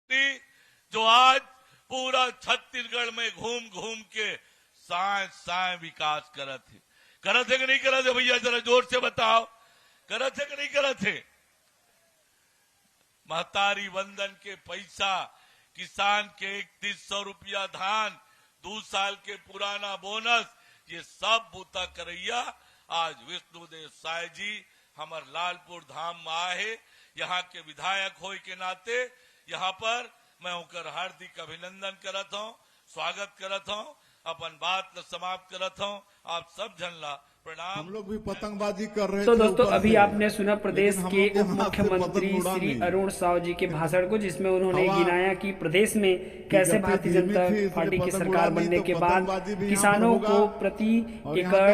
जो आज पूरा छत्तीसगढ़ में घूम घूम के साय विकास करत है कि नहीं करत है भैया, जरा जोर से बताओ, करत है कि नहीं करत है? महतारी वंदन के पैसा, किसान के 3100 रुपया धान, 2 साल के पुराना बोनस, ये सब बूता करैया आज विष्णुदेव साय जी हमार लालपुर धाम में आए। यहाँ के विधायक होए के नाते यहाँ पर मैं उनकर हार्दिक अभिनंदन करत हूँ, स्वागत करत हूँ, अपन बात ल समाप्त करत हूँ। आप सब जन ला प्रणाम। हम लोग भी पतंगबाजी कर रहे थे। तो दोस्तों अभी आपने सुना प्रदेश के उप मुख्यमंत्री श्री अरुण साव जी के भाषण को, जिसमें उन्होंने गिनाया कि प्रदेश में कैसे भारतीय जनता पार्टी की सरकार बनने के बाद किसानों को प्रति एकड़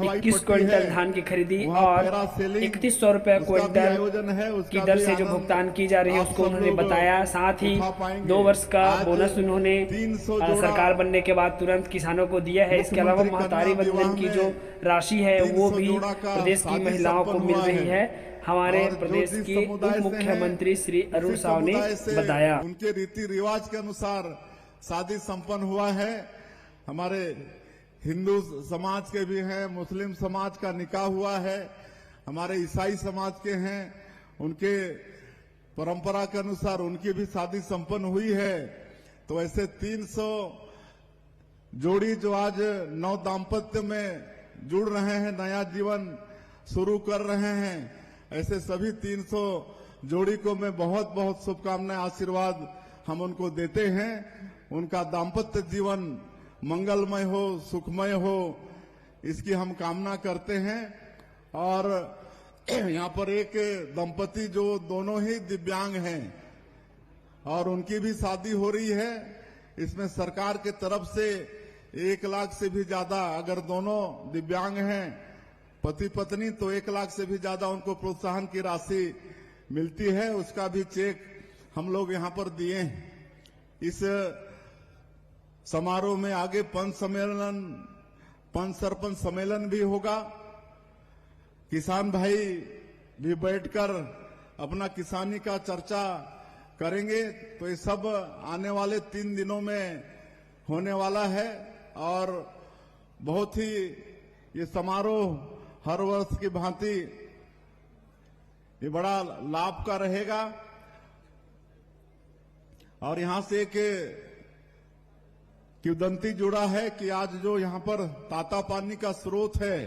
21 क्विंटल धान की खरीदी और 3100 रुपए क्विंटल की दर से जो भुगतान की जा रही है उसको उन्होंने बताया। साथ ही 2 वर्ष का बोनस उन्होंने सरकार बनने के बाद तुरंत किसानों को दिया है। इसके अलावा महतारी वंदन की जो राशि है वो भी प्रदेश की महिलाओं को मिल रही है, हमारे प्रदेश के उप मुख्यमंत्री श्री अरुण साव ने बताया। उनके रीति रिवाज के अनुसार शादी संपन्न हुआ है। हमारे हिंदू समाज के भी हैं, मुस्लिम समाज का निकाह हुआ है, हमारे ईसाई समाज के हैं, उनके परंपरा के अनुसार उनकी भी शादी संपन्न हुई है। तो ऐसे 300 जोड़ी जो आज नव दाम्पत्य में जुड़ रहे हैं, नया जीवन शुरू कर रहे हैं, ऐसे सभी 300 जोड़ी को मैं बहुत बहुत शुभकामनाएं, आशीर्वाद हम उनको देते हैं। उनका दाम्पत्य जीवन मंगलमय हो, सुखमय हो, इसकी हम कामना करते हैं। और यहाँ पर एक दंपति जो दोनों ही दिव्यांग हैं और उनकी भी शादी हो रही है। इसमें सरकार के तरफ से 1 लाख से भी ज्यादा, अगर दोनों दिव्यांग हैं पति पत्नी, तो 1 लाख से भी ज्यादा उनको प्रोत्साहन की राशि मिलती है। उसका भी चेक हम लोग यहाँ पर दिए हैं। इस समारोह में आगे पंच सरपंच सम्मेलन भी होगा। किसान भाई भी बैठकर अपना किसानी का चर्चा करेंगे। तो ये सब आने वाले 3 दिनों में होने वाला है और बहुत ही ये समारोह हर वर्ष की भांति ये बड़ा लाभ का रहेगा। और यहां से एक किंवदंती जुड़ा है कि आज जो यहां पर ताता पानी का स्रोत है,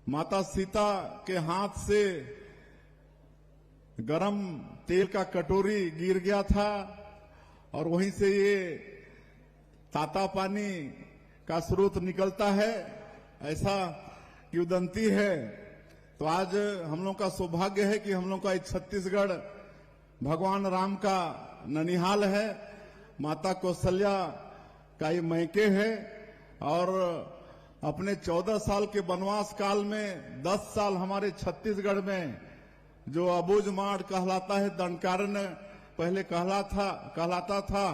माता सीता के हाथ से गरम तेल का कटोरी गिर गया था और वहीं से ये ताता पानी का स्रोत निकलता है, ऐसा किंवदंती है। तो आज हम लोग का सौभाग्य है कि हम लोग का छत्तीसगढ़ भगवान राम का ननिहाल है, माता कौशल्या का ये मैके है। और अपने 14 साल के वनवास काल में 10 साल हमारे छत्तीसगढ़ में जो अबूझमाड़ कहलाता है, दंडकारण्य पहले कहलाता था,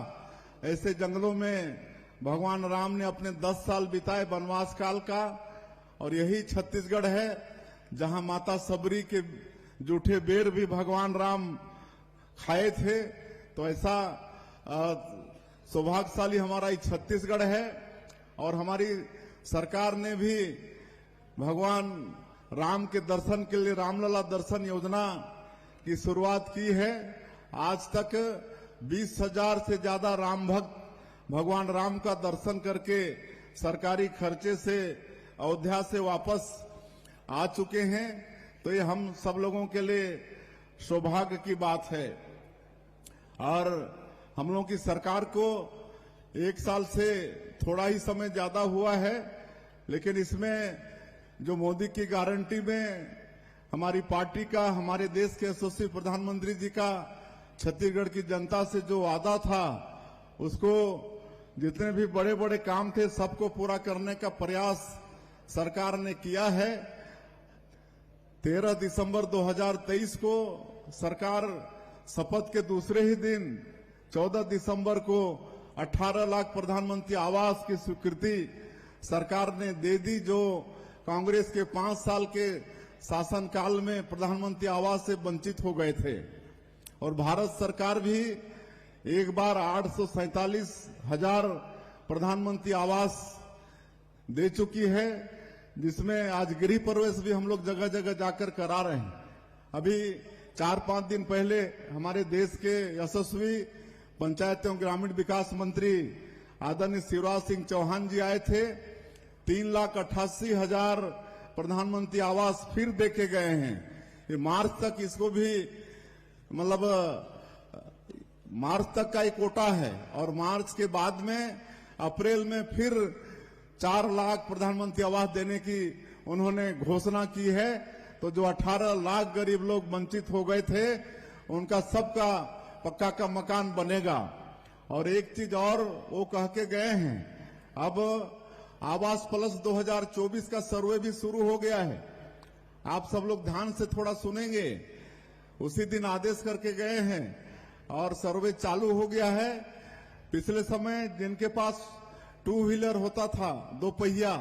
ऐसे जंगलों में भगवान राम ने अपने 10 साल बिताए वनवास काल का। और यही छत्तीसगढ़ है जहां माता सबरी के जूठे बेर भी भगवान राम खाए थे। तो ऐसा सौभाग्यशाली हमारा ये छत्तीसगढ़ है। और हमारी सरकार ने भी भगवान राम के दर्शन के लिए रामलला दर्शन योजना की शुरुआत की है। आज तक 20,000 से ज्यादा राम भक्त भगवान राम का दर्शन करके सरकारी खर्चे से अयोध्या से वापस आ चुके हैं। तो ये हम सब लोगों के लिए सौभाग्य की बात है। और हम लोगों की सरकार को 1 साल से थोड़ा ही समय ज्यादा हुआ है, लेकिन इसमें जो मोदी की गारंटी में हमारी पार्टी का, हमारे देश के यशस्वी प्रधानमंत्री जी का छत्तीसगढ़ की जनता से जो वादा था, उसको जितने भी बड़े बड़े काम थे सबको पूरा करने का प्रयास सरकार ने किया है। 13 दिसंबर 2023 को सरकार शपथ के दूसरे ही दिन 14 दिसंबर को 18 लाख प्रधानमंत्री आवास की स्वीकृति सरकार ने दे दी, जो कांग्रेस के 5 साल के शासनकाल में प्रधानमंत्री आवास से वंचित हो गए थे। और भारत सरकार भी एक बार 847,000 प्रधानमंत्री आवास दे चुकी है, जिसमें आज गृह प्रवेश भी हम लोग जगह जगह जाकर करा रहे हैं। अभी 4-5 दिन पहले हमारे देश के यशस्वी पंचायत एवं ग्रामीण विकास मंत्री आदरणीय शिवराज सिंह चौहान जी आए थे। 3,88,000 प्रधानमंत्री आवास फिर देके गए हैं। ये मार्च तक इसको भी मतलब मार्च तक का एक कोटा है और मार्च के बाद में अप्रैल में फिर 4 लाख प्रधानमंत्री आवास देने की उन्होंने घोषणा की है। तो जो 18 लाख गरीब लोग वंचित हो गए थे उनका सबका पक्का का मकान बनेगा। और एक चीज और वो कह के गए हैं, अब आवास प्लस 2024 का सर्वे भी शुरू हो गया है। आप सब लोग ध्यान से थोड़ा सुनेंगे। उसी दिन आदेश करके गए हैं और सर्वे चालू हो गया है। पिछले समय जिनके पास 2 व्हीलर होता था, 2 पहिया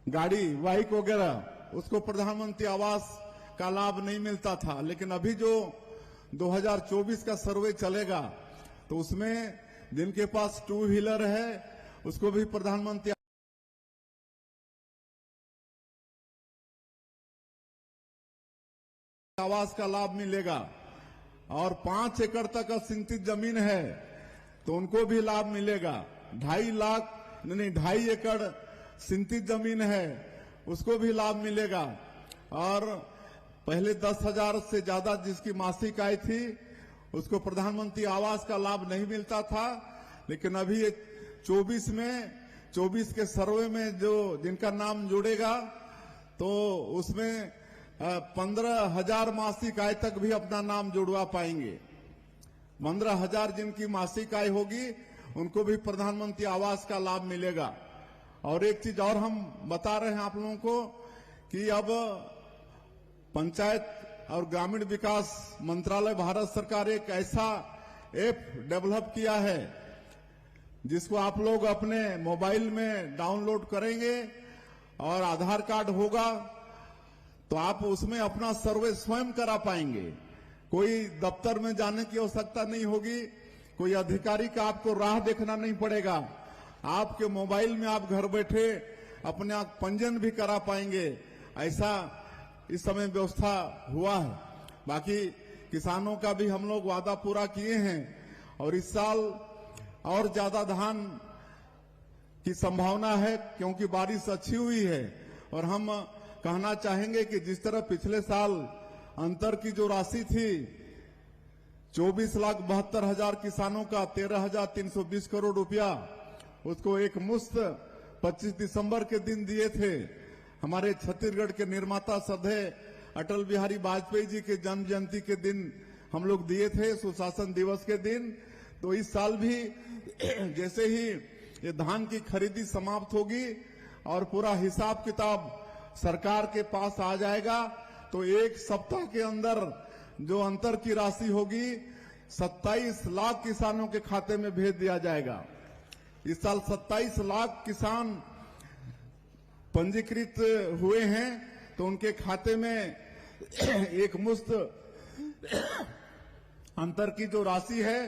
गाड़ी, बाइक वगैरह, उसको प्रधानमंत्री आवास का लाभ नहीं मिलता था। लेकिन अभी जो 2024 का सर्वे चलेगा तो उसमें जिनके पास 2 व्हीलर है उसको भी प्रधानमंत्री आवास का लाभ मिलेगा। और 5 एकड़ तक सिंचित जमीन है तो उनको भी लाभ मिलेगा। 2.5 एकड़ सिंचित जमीन है उसको भी लाभ मिलेगा। और पहले 10,000 से ज्यादा जिसकी मासिक आय थी उसको प्रधानमंत्री आवास का लाभ नहीं मिलता था। लेकिन अभी ये 24 के सर्वे में जो जिनका नाम जुड़ेगा तो उसमें 15,000 मासिक आय तक भी अपना नाम जुड़वा पाएंगे। 15,000 जिनकी मासिक आय होगी उनको भी प्रधानमंत्री आवास का लाभ मिलेगा। और एक चीज और हम बता रहे हैं आप लोगों को कि अब पंचायत और ग्रामीण विकास मंत्रालय भारत सरकार एक ऐसा ऐप डेवलप किया है जिसको आप लोग अपने मोबाइल में डाउनलोड करेंगे और आधार कार्ड होगा तो आप उसमें अपना सर्वे स्वयं करा पाएंगे। कोई दफ्तर में जाने की आवश्यकता नहीं होगी, कोई अधिकारी का आपको राह देखना नहीं पड़ेगा। आपके मोबाइल में आप घर बैठे अपने आप पंजीयन भी करा पाएंगे। ऐसा इस समय व्यवस्था हुआ है। बाकी किसानों का भी हम लोग वादा पूरा किए हैं और इस साल और ज्यादा धान की संभावना है क्योंकि बारिश अच्छी हुई है। और हम कहना चाहेंगे कि जिस तरह पिछले साल अंतर की जो राशि थी 24,72,000 किसानों का 13,320 करोड़ रुपया उसको एक मुश्त 25 दिसंबर के दिन दिए थे। हमारे छत्तीसगढ़ के निर्माता श्रद्धेय अटल बिहारी वाजपेयी जी के जन्म जयंती के दिन हम लोग दिए थे, सुशासन दिवस के दिन। तो इस साल भी जैसे ही ये धान की खरीदी समाप्त होगी और पूरा हिसाब किताब सरकार के पास आ जाएगा तो एक सप्ताह के अंदर जो अंतर की राशि होगी 27 लाख किसानों के खाते में भेज दिया जाएगा। इस साल 27 लाख किसान पंजीकृत हुए हैं तो उनके खाते में एक मुश्त अंतर की जो राशि है